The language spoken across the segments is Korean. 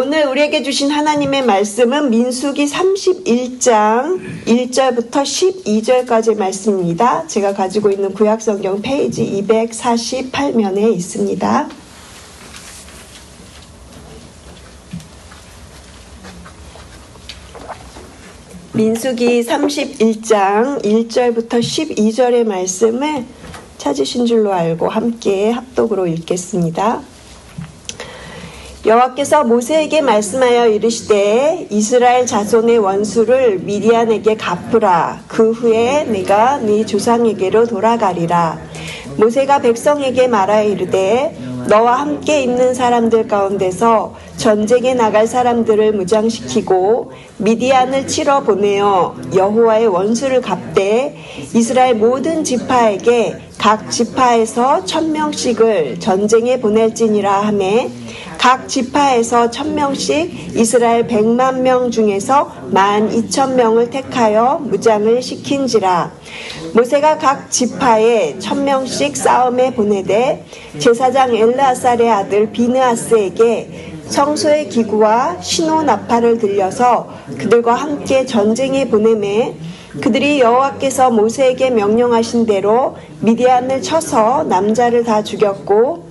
오늘 우리에게 주신 하나님의 말씀은 민수기 31장 1절부터 12절까지의 말씀입니다. 제가 가지고 있는 구약성경 페이지 248면에 있습니다. 민수기 31장 1절부터 12절의 말씀을 찾으신 줄로 알고 함께 합독으로 읽겠습니다. 여호와께서 모세에게 말씀하여 이르시되 이스라엘 자손의 원수를 미디안에게 갚으라. 그 후에 내가 네 조상에게로 돌아가리라. 모세가 백성에게 말하여 이르되 너와 함께 있는 사람들 가운데서 전쟁에 나갈 사람들을 무장시키고 미디안을 치러 보내어 여호와의 원수를 갚되 이스라엘 모든 지파에게 각 지파에서 1000명씩을 전쟁에 보낼지니라 하매 각 지파에서 1000명씩 이스라엘 100만 명 중에서 12,000명을 택하여 무장을 시킨지라. 모세가 각 지파에 1000명씩 싸움에 보내되 제사장 엘르아살의 아들 비느하스에게 성소의 기구와 신호 나팔을 들려서 그들과 함께 전쟁에 보내매 그들이 여호와께서 모세에게 명령하신 대로 미디안을 쳐서 남자를 다 죽였고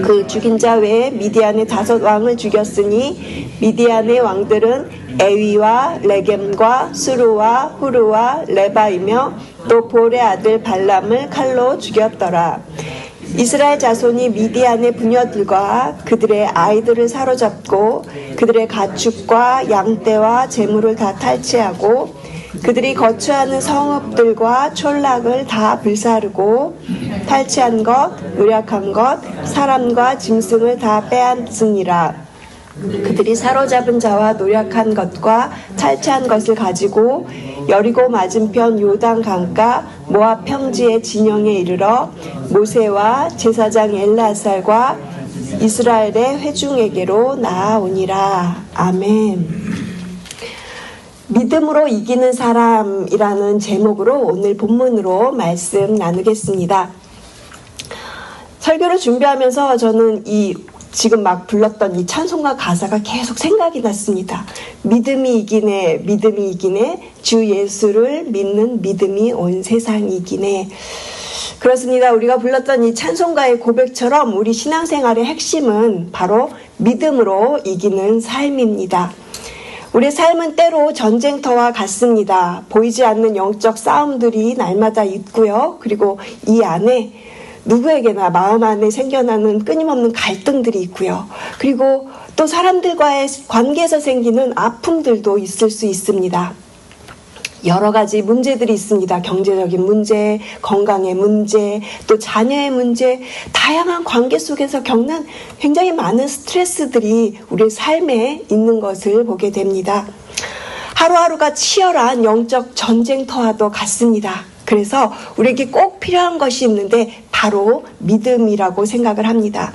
그 죽인 자 외에 미디안의 5 왕을 죽였으니 미디안의 왕들은 에위와 레겜과 수루와 후루와 레바이며 또 볼의 아들 발람을 칼로 죽였더라. 이스라엘 자손이 미디안의 부녀들과 그들의 아이들을 사로잡고 그들의 가축과 양떼와 재물을 다 탈취하고 그들이 거주하는 성읍들과 촌락을 다 불사르고 탈취한 것, 노략한 것, 사람과 짐승을 다 빼앗으니라. 그들이 사로잡은 자와 노략한 것과 탈취한 것을 가지고 여리고 맞은편 요단 강가 모압 평지의 진영에 이르러 모세와 제사장 엘르아살과 이스라엘의 회중에게로 나아오니라. 아멘. 믿음으로 이기는 사람이라는 제목으로 오늘 본문으로 말씀 나누겠습니다. 설교를 준비하면서 저는 지금 막 불렀던 이 찬송가 가사가 계속 생각이 났습니다. 믿음이 이기네, 믿음이 이기네, 주 예수를 믿는 믿음이 온 세상이 이기네. 그렇습니다. 우리가 불렀던 이 찬송가의 고백처럼 우리 신앙생활의 핵심은 바로 믿음으로 이기는 삶입니다. 우리의 삶은 때로 전쟁터와 같습니다. 보이지 않는 영적 싸움들이 날마다 있고요. 그리고 이 안에 누구에게나 마음 안에 생겨나는 끊임없는 갈등들이 있고요. 그리고 또 사람들과의 관계에서 생기는 아픔들도 있을 수 있습니다. 여러 가지 문제들이 있습니다. 경제적인 문제, 건강의 문제, 또 자녀의 문제, 다양한 관계 속에서 겪는 굉장히 많은 스트레스들이 우리 삶에 있는 것을 보게 됩니다. 하루하루가 치열한 영적 전쟁터와도 같습니다. 그래서 우리에게 꼭 필요한 것이 있는데 바로 믿음이라고 생각을 합니다.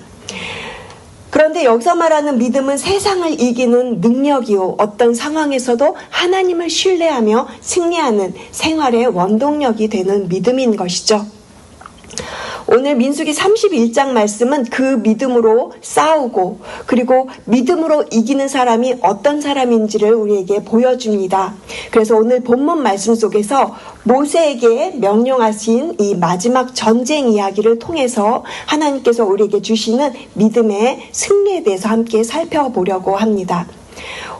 그런데 여기서 말하는 믿음은 세상을 이기는 능력이요. 어떤 상황에서도 하나님을 신뢰하며 승리하는 생활의 원동력이 되는 믿음인 것이죠. 오늘 민수기 31장 말씀은 그 믿음으로 싸우고 그리고 믿음으로 이기는 사람이 어떤 사람인지를 우리에게 보여줍니다. 그래서 오늘 본문 말씀 속에서 모세에게 명령하신 이 마지막 전쟁 이야기를 통해서 하나님께서 우리에게 주시는 믿음의 승리에 대해서 함께 살펴보려고 합니다.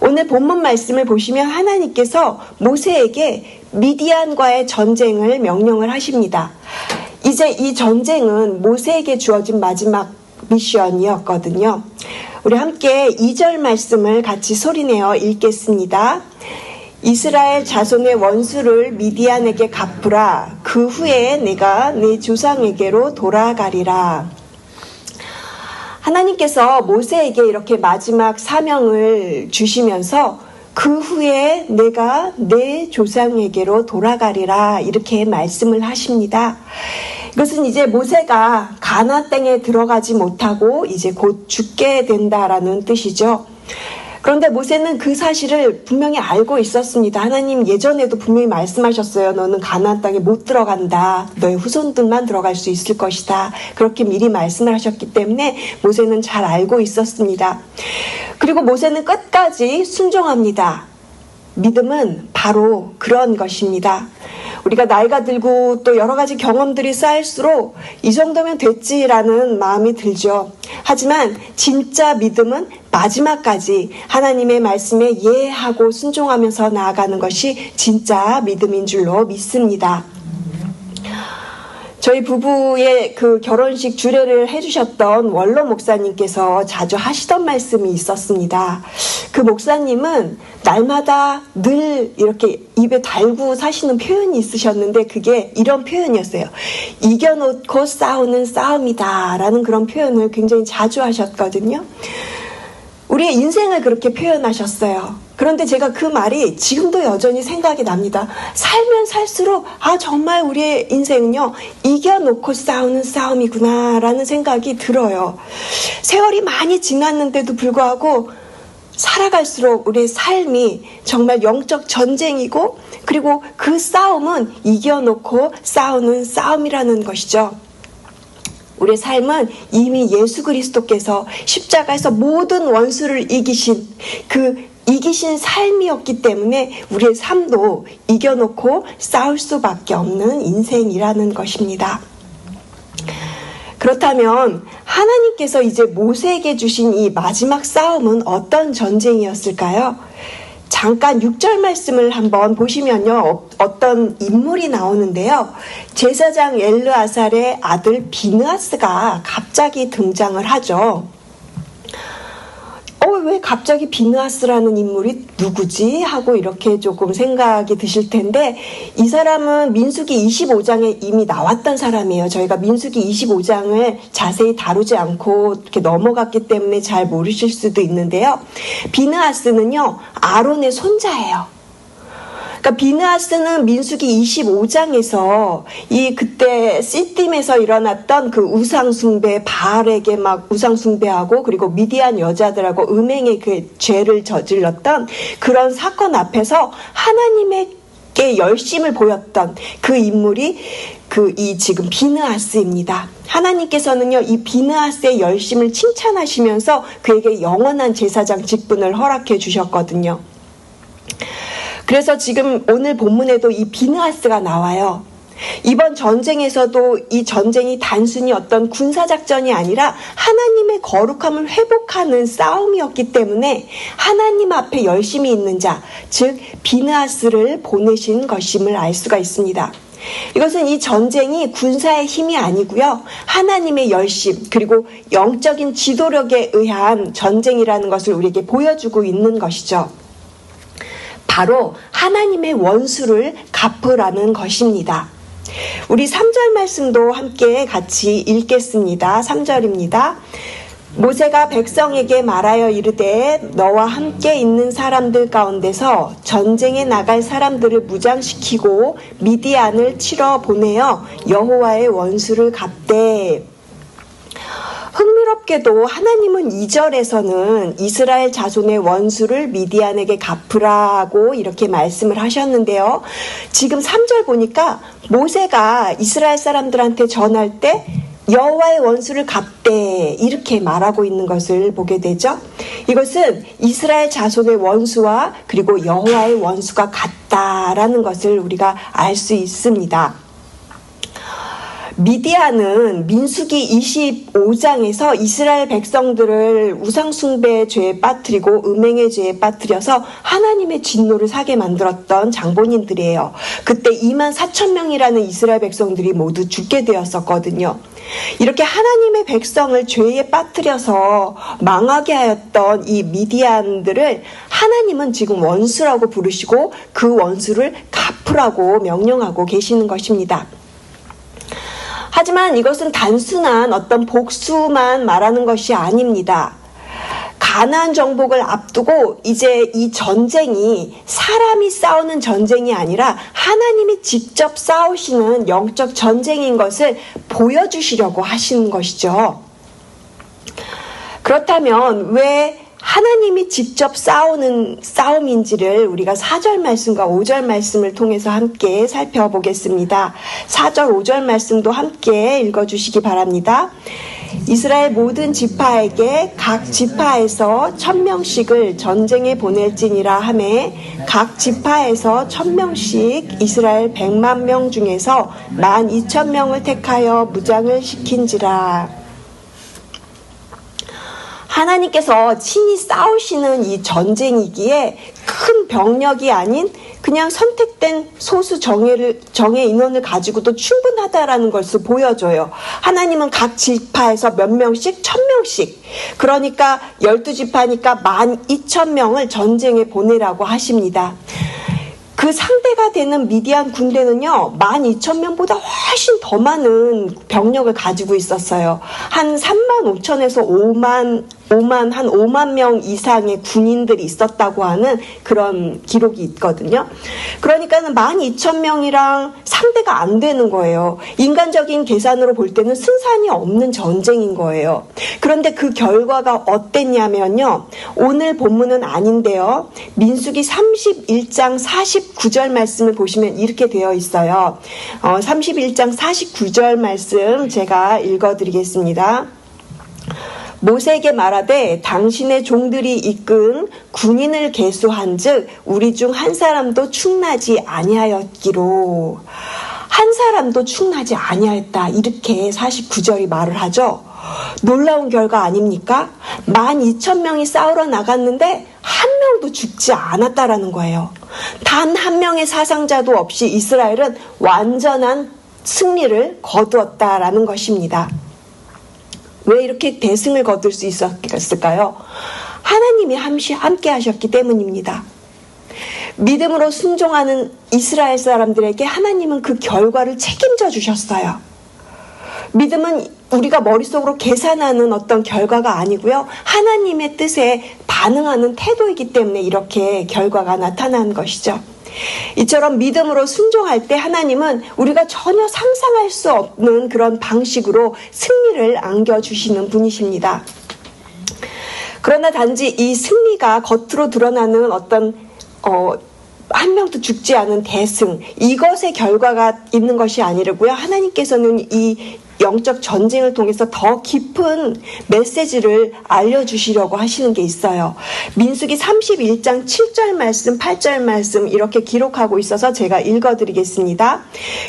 오늘 본문 말씀을 보시면 하나님께서 모세에게 미디안과의 전쟁을 명령을 하십니다. 이제 이 전쟁은 모세에게 주어진 마지막 미션이었거든요. 우리 함께 2절 말씀을 같이 소리내어 읽겠습니다. 이스라엘 자손의 원수를 미디안에게 갚으라. 그 후에 내가 네 조상에게로 돌아가리라. 하나님께서 모세에게 이렇게 마지막 사명을 주시면서 그 후에 내가 내 조상에게로 돌아가리라 이렇게 말씀을 하십니다. 이것은 이제 모세가 가나안 땅에 들어가지 못하고 이제 곧 죽게 된다라는 뜻이죠. 그런데 모세는 그 사실을 분명히 알고 있었습니다. 하나님 예전에도 분명히 말씀하셨어요. 너는 가나안 땅에 못 들어간다. 너의 후손들만 들어갈 수 있을 것이다. 그렇게 미리 말씀을 하셨기 때문에 모세는 잘 알고 있었습니다. 그리고 모세는 끝까지 순종합니다. 믿음은 바로 그런 것입니다. 우리가 나이가 들고 또 여러 가지 경험들이 쌓일수록 이 정도면 됐지라는 마음이 들죠. 하지만 진짜 믿음은 마지막까지 하나님의 말씀에 예하고 순종하면서 나아가는 것이 진짜 믿음인 줄로 믿습니다. 저희 부부의 그 결혼식 주례를 해주셨던 원로 목사님께서 자주 하시던 말씀이 있었습니다. 그 목사님은 날마다 늘 이렇게 입에 달고 사시는 표현이 있으셨는데 그게 이런 표현이었어요. 이겨놓고 싸우는 싸움이다 라는 그런 표현을 굉장히 자주 하셨거든요. 우리의 인생을 그렇게 표현하셨어요. 그런데 제가 그 말이 지금도 여전히 생각이 납니다. 살면 살수록 정말 우리의 인생은요 이겨놓고 싸우는 싸움이구나 라는 생각이 들어요. 세월이 많이 지났는데도 불구하고 살아갈수록 우리의 삶이 정말 영적 전쟁이고 그리고 그 싸움은 이겨놓고 싸우는 싸움이라는 것이죠. 우리의 삶은 이미 예수 그리스도께서 십자가에서 모든 원수를 이기신 삶이었기 때문에 우리의 삶도 이겨놓고 싸울 수밖에 없는 인생이라는 것입니다. 그렇다면 하나님께서 이제 모세에게 주신 이 마지막 싸움은 어떤 전쟁이었을까요? 잠깐 6절 말씀을 한번 보시면요. 어떤 인물이 나오는데요. 제사장 엘르아살의 아들 비느하스가 갑자기 등장을 하죠. 왜 갑자기 비느하스라는 인물이 누구지? 하고 이렇게 조금 생각이 드실 텐데 이 사람은 민수기 25장에 이미 나왔던 사람이에요. 저희가 민수기 25장을 자세히 다루지 않고 이렇게 넘어갔기 때문에 잘 모르실 수도 있는데요. 비느하스는요. 아론의 손자예요. 그러니까 비느하스는 민수기 25장에서 그때 시딤에서 일어났던 그 우상숭배, 바알에게 막 우상숭배하고 그리고 미디안 여자들하고 음행의 그 죄를 저질렀던 그런 사건 앞에서 하나님에게 열심을 보였던 그 인물이 이 지금 비느하스입니다. 하나님께서는요 이 비느하스의 열심을 칭찬하시면서 그에게 영원한 제사장 직분을 허락해 주셨거든요. 그래서 지금 오늘 본문에도 이 비느하스가 나와요. 이번 전쟁에서도 이 전쟁이 단순히 어떤 군사작전이 아니라 하나님의 거룩함을 회복하는 싸움이었기 때문에 하나님 앞에 열심히 있는 자, 즉 비느하스를 보내신 것임을 알 수가 있습니다. 이것은 이 전쟁이 군사의 힘이 아니고요. 하나님의 열심 그리고 영적인 지도력에 의한 전쟁이라는 것을 우리에게 보여주고 있는 것이죠. 바로 하나님의 원수를 갚으라는 것입니다. 우리 3절 말씀도 함께 같이 읽겠습니다. 3절입니다. 모세가 백성에게 말하여 이르되 너와 함께 있는 사람들 가운데서 전쟁에 나갈 사람들을 무장시키고 미디안을 치러 보내어 여호와의 원수를 갚되. 흥미롭게도 하나님은 2절에서는 이스라엘 자손의 원수를 미디안에게 갚으라고 이렇게 말씀을 하셨는데요. 지금 3절 보니까 모세가 이스라엘 사람들한테 전할 때 여호와의 원수를 갚되 이렇게 말하고 있는 것을 보게 되죠. 이것은 이스라엘 자손의 원수와 그리고 여호와의 원수가 같다라는 것을 우리가 알 수 있습니다. 미디안은 민수기 25장에서 이스라엘 백성들을 우상숭배의 죄에 빠뜨리고 음행의 죄에 빠뜨려서 하나님의 진노를 사게 만들었던 장본인들이에요. 그때 24,000명이라는 이스라엘 백성들이 모두 죽게 되었었거든요. 이렇게 하나님의 백성을 죄에 빠뜨려서 망하게 하였던 이 미디안들을 하나님은 지금 원수라고 부르시고 그 원수를 갚으라고 명령하고 계시는 것입니다. 하지만 이것은 단순한 어떤 복수만 말하는 것이 아닙니다. 가나안 정복을 앞두고 이제 이 전쟁이 사람이 싸우는 전쟁이 아니라 하나님이 직접 싸우시는 영적 전쟁인 것을 보여주시려고 하시는 것이죠. 그렇다면 왜 하나님이 직접 싸우는 싸움인지를 우리가 4절 말씀과 5절 말씀을 통해서 함께 살펴보겠습니다. 4절, 5절 말씀도 함께 읽어주시기 바랍니다. 이스라엘 모든 지파에게 각 지파에서 1000명씩을 전쟁에 보낼지니라 하매 각 지파에서 1000명씩 이스라엘 100만 명 중에서 12,000명을 택하여 무장을 시킨지라. 하나님께서 친히 싸우시는 이 전쟁이기에 큰 병력이 아닌 그냥 선택된 소수 정예 인원을 가지고도 충분하다라는 것을 보여줘요. 하나님은 각 지파에서 몇 명씩 1000명씩, 그러니까 12지파니까 12,000명을 전쟁에 보내라고 하십니다. 그 상대가 되는 미디안 군대는요, 12,000명보다 훨씬 더 많은 병력을 가지고 있었어요. 한 35,000에서 5만 명 이상의 군인들이 있었다고 하는 그런 기록이 있거든요. 그러니까는 12,000명이랑 상대가 안 되는 거예요. 인간적인 계산으로 볼 때는 승산이 없는 전쟁인 거예요. 그런데 그 결과가 어땠냐면요, 오늘 본문은 아닌데요, 민수기 31장 49절 말씀을 보시면 이렇게 되어 있어요. 31장 49절 말씀 제가 읽어드리겠습니다. 모세에게 말하되 당신의 종들이 이끈 군인을 계수한즉 우리 중 한 사람도 충나지 아니하였기로. 한 사람도 충나지 아니하였다, 이렇게 49절이 말을 하죠. 놀라운 결과 아닙니까? 12,000명이 싸우러 나갔는데 한 명도 죽지 않았다라는 거예요. 단 한 명의 사상자도 없이 이스라엘은 완전한 승리를 거두었다라는 것입니다. 왜 이렇게 대승을 거둘 수 있었을까요? 하나님이 함께 하셨기 때문입니다. 믿음으로 순종하는 이스라엘 사람들에게 하나님은 그 결과를 책임져 주셨어요. 믿음은 우리가 머릿속으로 계산하는 어떤 결과가 아니고요, 하나님의 뜻에 반응하는 태도이기 때문에 이렇게 결과가 나타나는 것이죠. 이처럼 믿음으로 순종할 때 하나님은 우리가 전혀 상상할 수 없는 그런 방식으로 승리를 안겨주시는 분이십니다. 그러나 단지 이 승리가 겉으로 드러나는 어떤 한 명도 죽지 않은 대승, 이것의 결과가 있는 것이 아니라고요, 하나님께서는 이 영적 전쟁을 통해서 더 깊은 메시지를 알려주시려고 하시는 게 있어요. 민수기 31장 7절 말씀, 8절 말씀 이렇게 기록하고 있어서 제가 읽어드리겠습니다.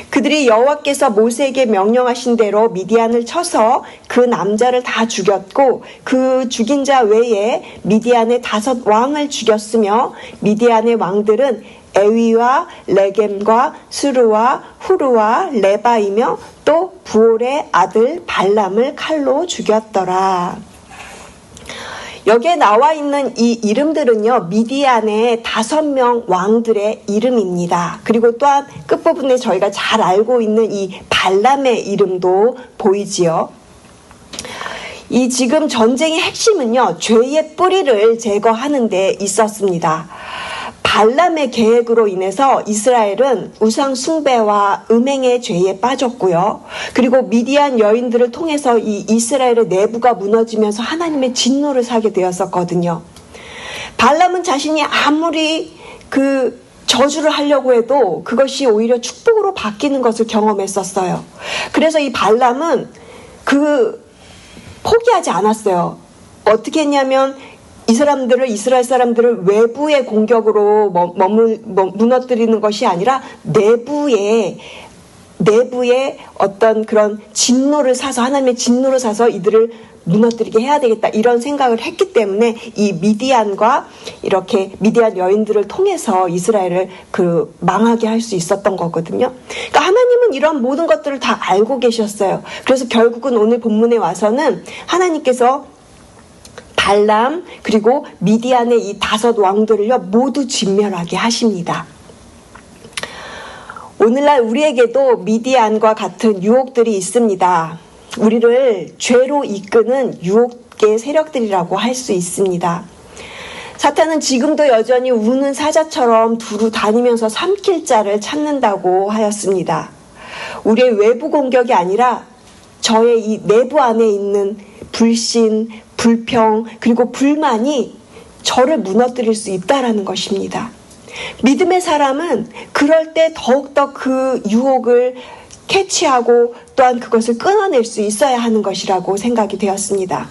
그들이 여호와께서 모세에게 명령하신 대로 미디안을 쳐서 그 남자를 다 죽였고 그 죽인 자 외에 미디안의 5 왕을 죽였으며 미디안의 왕들은 에위와 레겜과 수르와 후르와 레바이며 또 부올의 아들 발람을 칼로 죽였더라. 여기에 나와 있는 이 이름들은요, 미디안의 5명 왕들의 이름입니다. 그리고 또한 끝부분에 저희가 잘 알고 있는 이 발람의 이름도 보이지요. 이 지금 전쟁의 핵심은요, 죄의 뿌리를 제거하는 데 있었습니다. 발람의 계획으로 인해서 이스라엘은 우상 숭배와 음행의 죄에 빠졌고요. 그리고 미디안 여인들을 통해서 이 이스라엘의 내부가 무너지면서 하나님의 진노를 사게 되었었거든요. 발람은 자신이 아무리 그 저주를 하려고 해도 그것이 오히려 축복으로 바뀌는 것을 경험했었어요. 그래서 이 발람은 포기하지 않았어요. 어떻게 했냐면 이스라엘 사람들을 외부의 공격으로 무너뜨리는 것이 아니라 내부에 어떤 그런 진노를 사서, 하나님의 진노를 사서 이들을 무너뜨리게 해야 되겠다, 이런 생각을 했기 때문에 이 미디안과 이렇게 미디안 여인들을 통해서 이스라엘을 망하게 할 수 있었던 거거든요. 그러니까 하나님은 이런 모든 것들을 다 알고 계셨어요. 그래서 결국은 오늘 본문에 와서는 하나님께서 발람 그리고 미디안의 이 5 왕들을요 모두 진멸하게 하십니다. 오늘날 우리에게도 미디안과 같은 유혹들이 있습니다. 우리를 죄로 이끄는 유혹의 세력들이라고 할 수 있습니다. 사탄은 지금도 여전히 우는 사자처럼 두루 다니면서 삼킬 자를 찾는다고 하였습니다. 우리의 외부 공격이 아니라 저의 이 내부 안에 있는 불신, 불평, 그리고 불만이 저를 무너뜨릴 수 있다라는 것입니다. 믿음의 사람은 그럴 때 더욱더 그 유혹을 캐치하고 또한 그것을 끊어낼 수 있어야 하는 것이라고 생각이 되었습니다.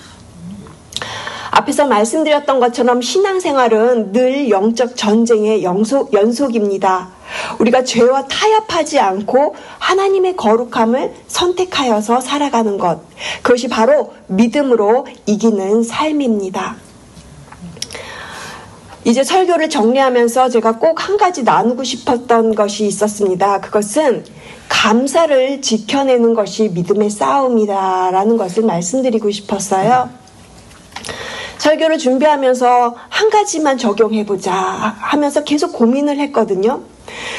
앞에서 말씀드렸던 것처럼 신앙생활은 늘 영적 전쟁의 연속입니다. 우리가 죄와 타협하지 않고 하나님의 거룩함을 선택하여서 살아가는 것, 그것이 바로 믿음으로 이기는 삶입니다. 이제 설교를 정리하면서 제가 꼭 한 가지 나누고 싶었던 것이 있었습니다. 그것은 감사를 지켜내는 것이 믿음의 싸움이다라는 것을 말씀드리고 싶었어요. 설교를 준비하면서 한 가지만 적용해보자 하면서 계속 고민을 했거든요.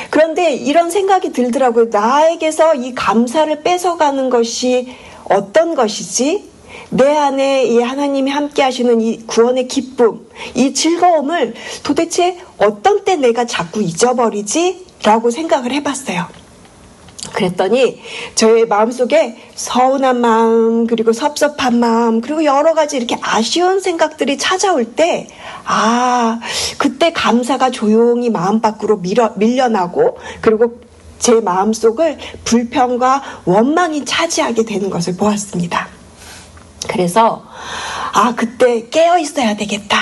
그런데 이런 생각이 들더라고요. 나에게서 이 감사를 뺏어가는 것이 어떤 것이지? 내 안에 이 하나님이 함께 하시는 이 구원의 기쁨, 이 즐거움을 도대체 어떤 때 내가 자꾸 잊어버리지? 라고 생각을 해봤어요. 그랬더니 저의 마음속에 서운한 마음, 그리고 섭섭한 마음, 그리고 여러 가지 이렇게 아쉬운 생각들이 찾아올 때, 그때 감사가 조용히 마음 밖으로 밀려나고, 그리고 제 마음속을 불평과 원망이 차지하게 되는 것을 보았습니다. 그래서 그때 깨어 있어야 되겠다.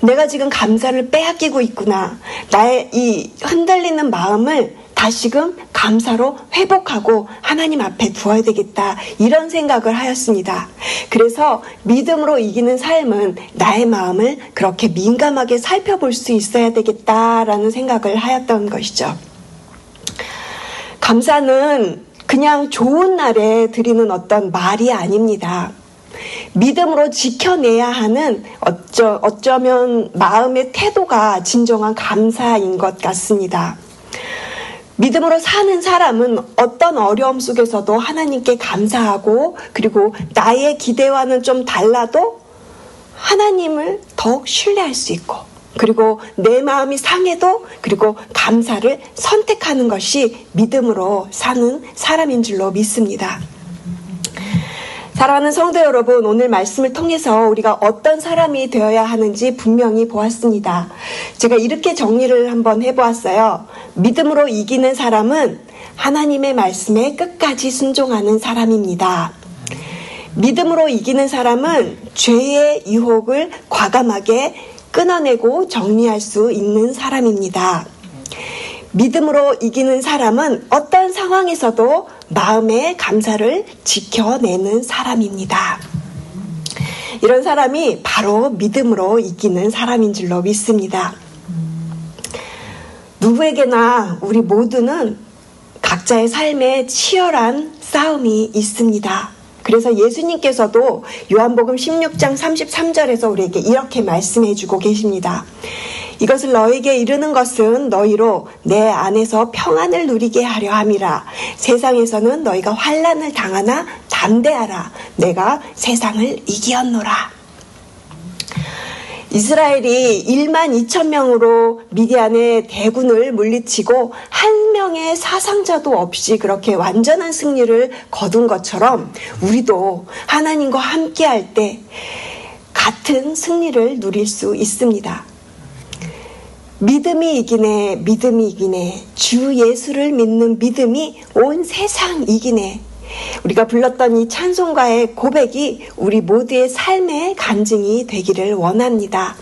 내가 지금 감사를 빼앗기고 있구나. 나의 이 흔들리는 마음을 다시금 감사로 회복하고 하나님 앞에 두어야 되겠다. 이런 생각을 하였습니다. 그래서 믿음으로 이기는 삶은 나의 마음을 그렇게 민감하게 살펴볼 수 있어야 되겠다라는 생각을 하였던 것이죠. 감사는 그냥 좋은 날에 드리는 어떤 말이 아닙니다. 믿음으로 지켜내야 하는 어쩌면 마음의 태도가 진정한 감사인 것 같습니다. 믿음으로 사는 사람은 어떤 어려움 속에서도 하나님께 감사하고, 그리고 나의 기대와는 좀 달라도 하나님을 더욱 신뢰할 수 있고, 그리고 내 마음이 상해도 그리고 감사를 선택하는 것이 믿음으로 사는 사람인 줄로 믿습니다. 사랑하는 성도 여러분, 오늘 말씀을 통해서 우리가 어떤 사람이 되어야 하는지 분명히 보았습니다. 제가 이렇게 정리를 한번 해보았어요. 믿음으로 이기는 사람은 하나님의 말씀에 끝까지 순종하는 사람입니다. 믿음으로 이기는 사람은 죄의 유혹을 과감하게 끊어내고 정리할 수 있는 사람입니다. 믿음으로 이기는 사람은 어떤 상황에서도 마음의 감사를 지켜내는 사람입니다. 이런 사람이 바로 믿음으로 이기는 사람인 줄로 믿습니다. 누구에게나 우리 모두는 각자의 삶에 치열한 싸움이 있습니다. 그래서 예수님께서도 요한복음 16장 33절에서 우리에게 이렇게 말씀해 주고 계십니다. 이것을 너에게 이르는 것은 너희로 내 안에서 평안을 누리게 하려 함이라. 세상에서는 너희가 환난을 당하나 담대하라. 내가 세상을 이기었노라. 이스라엘이 1만 2천 명으로 미디안의 대군을 물리치고 한 명의 사상자도 없이 그렇게 완전한 승리를 거둔 것처럼 우리도 하나님과 함께할 때 같은 승리를 누릴 수 있습니다. 믿음이 이기네, 믿음이 이기네. 주 예수를 믿는 믿음이 온 세상 이기네. 우리가 불렀던 이 찬송가의 고백이 우리 모두의 삶의 간증이 되기를 원합니다.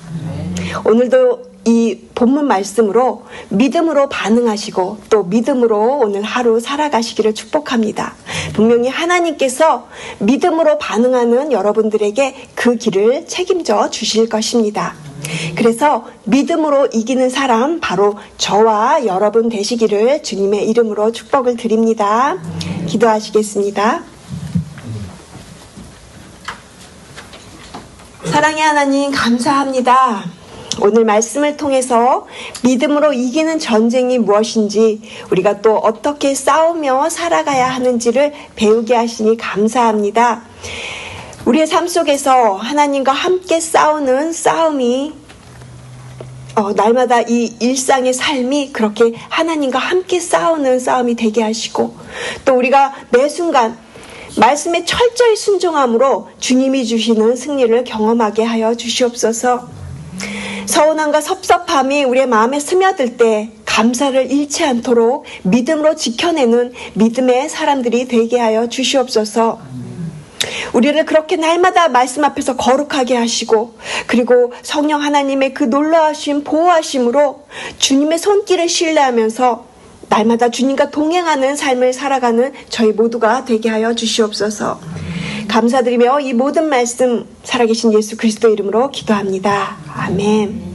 오늘도 이 본문 말씀으로 믿음으로 반응하시고 또 믿음으로 오늘 하루 살아가시기를 축복합니다. 분명히 하나님께서 믿음으로 반응하는 여러분들에게 그 길을 책임져 주실 것입니다. 그래서 믿음으로 이기는 사람 바로 저와 여러분 되시기를 주님의 이름으로 축복을 드립니다. 기도하시겠습니다. 사랑의 하나님 감사합니다. 오늘 말씀을 통해서 믿음으로 이기는 전쟁이 무엇인지 우리가 또 어떻게 싸우며 살아가야 하는지를 배우게 하시니 감사합니다. 우리의 삶 속에서 하나님과 함께 싸우는 싸움이 날마다 이 일상의 삶이 그렇게 하나님과 함께 싸우는 싸움이 되게 하시고 또 우리가 매 순간 말씀에 철저히 순종함으로 주님이 주시는 승리를 경험하게 하여 주시옵소서. 서운함과 섭섭함이 우리의 마음에 스며들 때 감사를 잃지 않도록 믿음으로 지켜내는 믿음의 사람들이 되게 하여 주시옵소서. 우리를 그렇게 날마다 말씀 앞에서 거룩하게 하시고, 그리고 성령 하나님의 그 놀라우신 보호하심으로 주님의 손길을 신뢰하면서 날마다 주님과 동행하는 삶을 살아가는 저희 모두가 되게 하여 주시옵소서. 감사드리며 이 모든 말씀 살아계신 예수 그리스도 이름으로 기도합니다. 아멘.